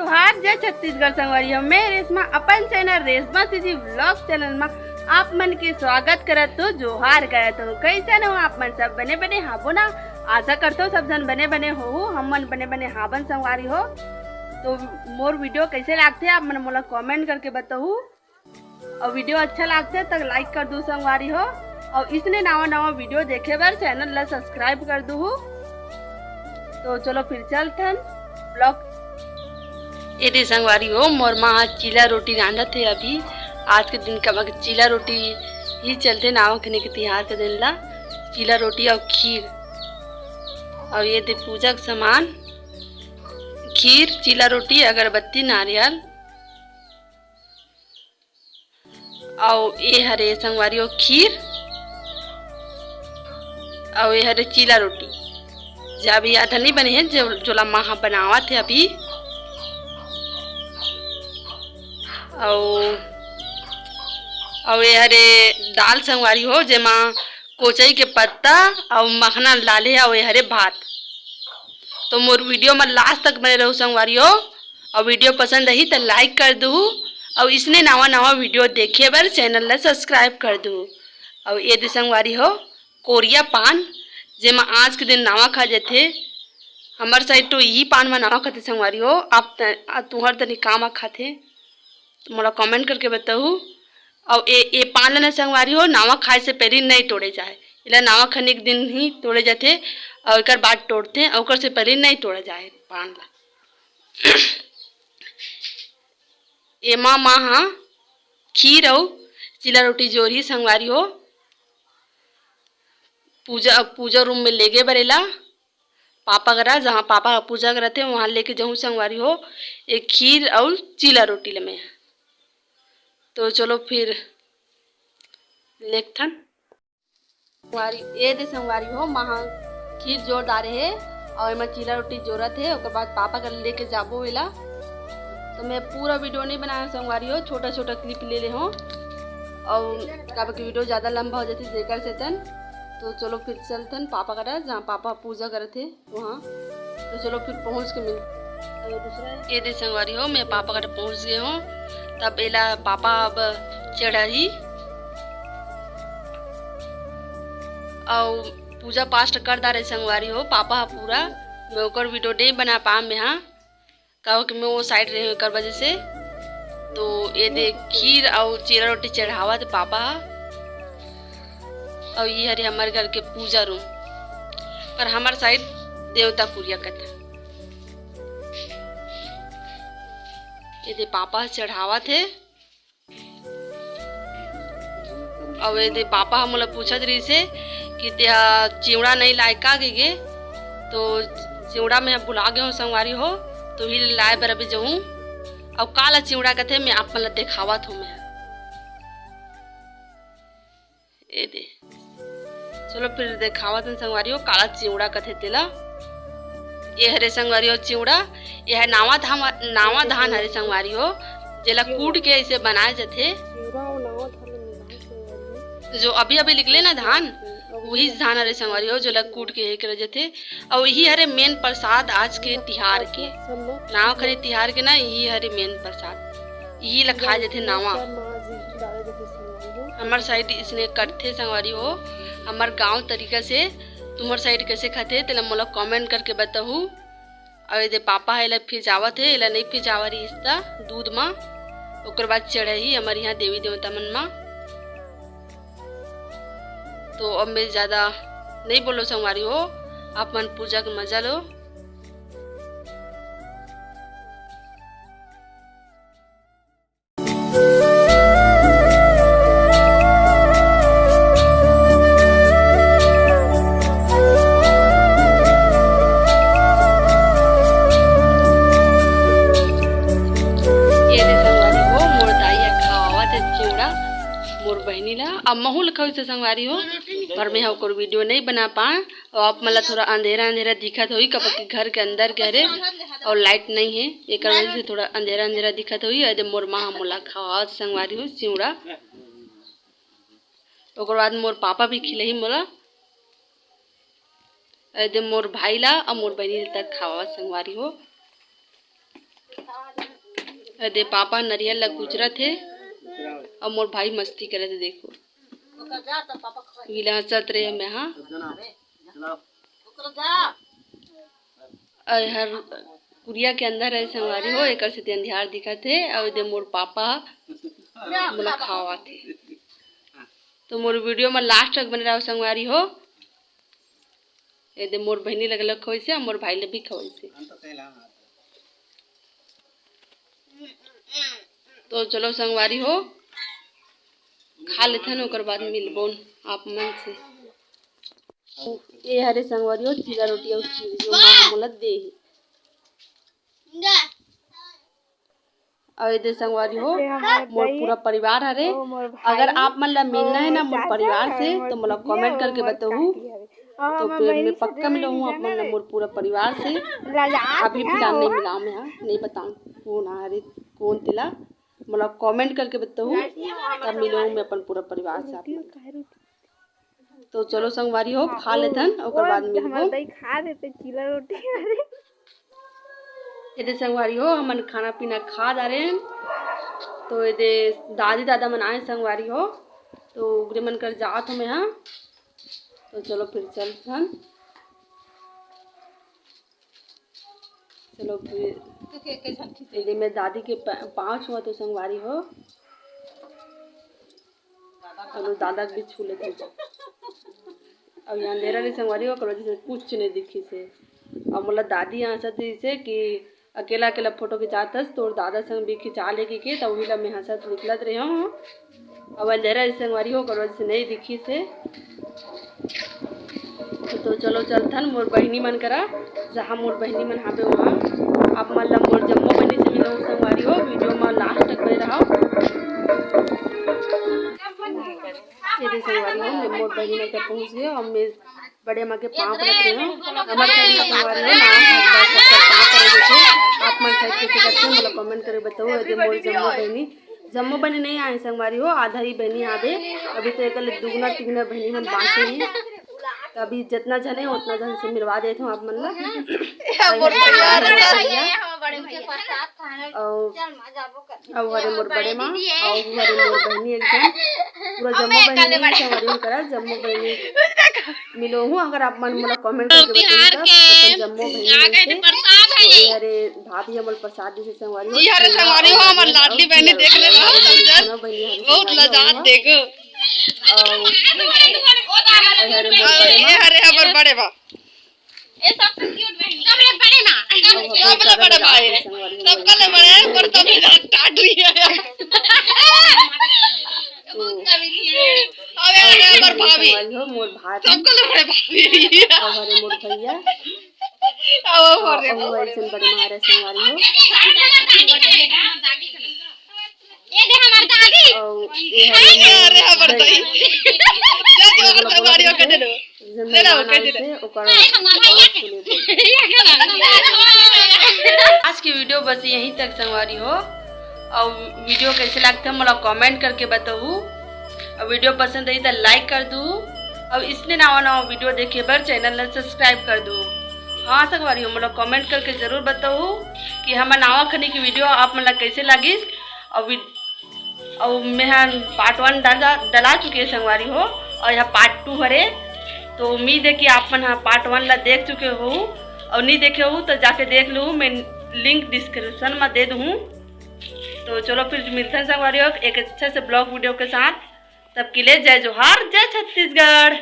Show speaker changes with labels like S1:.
S1: जोहार जय छत्तीसगढ़ संगवारी हो। मैं रेशमा अपन channel Reshma CG vlog channel में आप मन के स्वागत करत हो, जोहार करत हो। कैसे हो आप मन? सब बने बने हाबो ना? आशा करते हो सब जन बने बने हो, हम मन बने बने हाबन संगवारी हो। तो मोर वीडियो कैसे लागते आप मन मोला कमेंट करके बताओ, और वीडियो अच्छा लागते तो लाइक कर दो संगवारी हो, और इसने नवा नवा वीडियो देखे बार चैनल ला सब्सक्राइब कर दो। तो चलो फिर चलथन ब्लॉग। ये संगवारी हो, मोर माँ आज चीला रोटी रांधा थे। अभी आज के दिन का चीला रोटी ही चलते नाव खने के तिहार के दिन ला चीला रोटी और खीर। और ये दे पूजा का सामान, खीर, चीला रोटी, अगरबत्ती, नारियल। और ये हरे संगवारी हो खीर, और ये हरे चीला रोटी। जब याद नहीं बने हैं जो ला माँ बनावा थे अभी। और ये हरे दाल संगवारी हो, जेमा कोचई के पत्ता और मखना डाले, और ये हरे भात। तो मोर वीडियो में लास्ट तक बने रहो संगवारी हो, और वीडियो पसंद रही तो लाइक कर दो, और इसने नवा नवा वीडियो देखे बार चैनल ला सब्सक्राइब कर दो। और ये दे संगवारी हो कोरिया पान, जेमा आज के दिन नावा खा जाते। हमार साइड तो यही पान में नावा खाते संगवारी हो। आप तुहर तनी काम खाते तो मोला कमेंट करके बताऊ। और ये पान लेना संगवारी हो नावा खाए से पहले नहीं तोड़े जाए, इला नावा खाने के दिन ही तोड़े जाते, और एक बाद तोड़ते हैं, और से पहले नहीं तोड़ा जाए पान ला। ये माँ हाँ खीर और चीला रोटी जोरी संगवारी हो। पूजा रूम में ले गए बरेला पापा करा, जहाँ पापा पूजा करते वहाँ लेके जाऊँ संगवारी हो एक खीर और चीला रोटी ले में। तो चलो फिर लेखथन ये दे संगवारी हो, महा खीर जोर डारे है और एमा चीला रोटी जोरत है। उसके बाद पापा कर लेके जाबो वेला। तो मैं पूरा वीडियो नहीं बनाया संगवारी हो, छोटा छोटा क्लिप ले ले हो, और काबा की वीडियो ज़्यादा लंबा हो जाती देकर से तन। तो चलो फिर चलतन पापा करा, जहाँ पापा पूजा करे थे वहाँ। तो चलो फिर पहुँच के मिल। ये दे संगवारी हो, मैं पापा करा पहुँच गए हूँ। तब एला पापा अब चढ़ा ही और पूजा पाठ कर दा रहे संगवारी हो पापा पूरा। मैं ओकर वीडियो नहीं बना पा मैं यहाँ कहो कि मैं वो साइड रही हूँ वजह से। तो ये दे खीर और चीला रोटी चढ़ावा थे पापा। और ये हरे हमारे घर के पूजा रूम पर हमारे साइड देवता पूजा कथा। ये दे पापा चढ़ावा थे। और ये दे पापा हम लोग पूछत रही से कि त्या चिवड़ा नहीं लाए का गे, तो चिवड़ा में भुला गए हूँ संगवारी हो, तो ही लाए बर अभी जाऊँ। और काला चिवड़ा कथे मैं आप मतलब देखावा थो मैं। ये दे चलो फिर देखावा था संगवारी हो काला चिवड़ा कथे तेला। ये हरे संगवारी हो चिवड़ा, ये है नावा धान हरे संगवारी हो, जेला कूट के ऐसे बनाए जाते। जो अभी अभी निकले ना धान, वही धान हरे संगवारी हो जो लग कूट के हे करे जाते। और यही हरे मेन प्रसाद आज के तिहार के नाव खरे तिहार के ना, यही हरे मेन प्रसाद यही लखाए जाते नावा। हमार साइड इसने करते संगवारी हो, हमार गांव तरीका से। तुम्हार साइड कैसे खाते तेला मोला कमेंट करके बताहू। और ये पापा है फिर जावत है, इला नहीं फिर जावा रही इसका दूध माँ। ओकर बाद चढ़े ही हमारे यहाँ देवी देवता मन माँ। तो अब मैं ज़्यादा नहीं बोलो संगवारी हो, आप मन पूजा का मजा लो। मोर बहनी ला अब महू लखा से संगवारी हो, पर मैं ओकर वीडियो नहीं बना पाए। और आप मतलब थोड़ा अंधेरा अंधेरा दिखत हुई कब कि घर के अंदर गहरे और लाइट नहीं है, एक वजह से थोड़ा अंधेरा अंधेरा दिखत हुई। अरे मोर माँ मोला खावा संगवारी हो चिवड़ा। ओकर बाद मोर पापा भी खिलही मोला। अरे मोर भाई ला और मोर बहनी तक खावा संगवारी हो। अरे पापा नरियल ला गुजरा थे और मोर भाई मस्ती करे थे। देखो गीला हंसत रहे मैं। हाँ हर कुरिया के अंदर है संगवारी हो, एक से अंधियार दिखा थे और दे मोर पापा मोला खावा थे। तो मोर वीडियो में लास्ट तक बने रहो संगवारी हो। ये दे मोर बहनी लगल खोई से और मोर भाई ले भी खोई से। तो चलो संगवारी हो खा लेते न, बाद मिलबो आप मन से। ये हरे संगवारी हो चीला रोटी और जो मां मोला दे और ये संगवारी हो मोर पूरा परिवार हरे। अगर आप मन ला मिलना है ना मोर परिवार से तो मोला कमेंट करके बताऊ, तो फिर मैं पक्का मिलूँ आप मन ला मोर पूरा परिवार से। अभी फिलहाल नहीं मिलाऊँ मैं, हाँ नहीं बताऊँ कौन हरे कौन तिला, मोला कमेंट करके बताऊ तब मिलूँ मैं अपन पूरा परिवार से आप मन। तो चलो संगवारी हो खा लेथन और बाद मिलबो। खा देते चीला रोटी। ये संगवारी हो हमन खाना पीना खा जा रहे हैं। तो ये दादी दादा मन आए संगवारी हो, तो उगरे मन कर जात हो मैं। हाँ तो चलो फिर चलथन, चलो फिर ये मैं दादी के पाँव छुआ तो संगवारी हो। चलो दादा भी छू लेते। अब यहाँ अंधेरा नहीं संगवारी हो, करो जैसे कुछ नहीं दिखी से। और मोला दादी यहाँ से कि अकेला अकेला फोटो खिंचातस तो दादा संग भी खिंचा लेके के तो वही ला मैं हंसत निकलत रहे हूँ। अब अंधेरा संगवारी हो करो जैसे नहीं दिखी से। तो चलो चलथन मोर बहनी मन करा, जहाँ मोर बहनी मन हावे वहाँ आप मन ला मोर जम्मो बहनी से मिलो संगवारी हो। वीडियो में लास्ट तक बने रहो। ये संगवारी हो मैं मोर बहनी मन तक पहुँच गए और मैं बड़े माँ के पाँव पड़त रही हूँ। हमारे साइड में संगवारी हो आप मन साइड कैसे करते हैं मतलब कमेंट करके बताओ। यदि मोर जम्मो बहनी नहीं आए संगवारी हो, आधा ही बहनी आवे। अभी तो एक दुगना तिगना बहनी मन बाँचे हैं, तो अभी जितना जन है उतना जन से मिलवा देते हूँ आप मन ला। और हरे मोर बड़े माँ और हरे मोर बहनी एक जन पूरा जम्मो बहनी नहीं संगवारी करा जम्मो बहनी मिलो हूँ। अगर आप मन मोला कमेंट करके बताइए जम्मो बहनी से अरे भाभी हमर प्रसाद जैसे संगवारी हो। अरे संगवारी हो हमर लाडली बहनी देख ले बहुत लजात देखो। अरे हमर बड़े बा ए सबसे क्यूट बहनी सबले बड़े ना सबले बड़े भाई सबले बड़े पर तो भी काट रही है। अरे हमर भाभी हो मोर भाभी सबले बड़े भाभी हमारे मोर भैया और ऐसे बड़े मारे संगवारी हो। ये दे हमार दादी अरे हमर दादी जो अगर संगवारी हो के दे दो ले लो के दे दो। आज की वीडियो बस यहीं तक संगवारी हो। और वीडियो कैसे लगता है मतलब कमेंट करके बताओ। और वीडियो पसंद आई तो लाइक कर दो। और इसने नवा वीडियो देखे बर चैनल सब्सक्राइब कर दो। हाँ संगवारी हो मतलब कमेंट करके जरूर बताओ कि हमार नवा खनी की वीडियो आप मतलब कैसे लगी। और मैं पार्ट 1 डला चुकी है संगवारी हो और यह पार्ट 2 हरे। तो उम्मीद है कि आप मन पार्ट 1 ला देख चुके हो और नहीं देखे हो तो जाके देख लो, मैं लिंक डिस्क्रिप्शन में दे दूँ। तो चलो फिर मिलते हैं संगवारी हो एक अच्छे से ब्लॉग वीडियो के साथ। तब के लिए जय जोहार जय छत्तीसगढ़।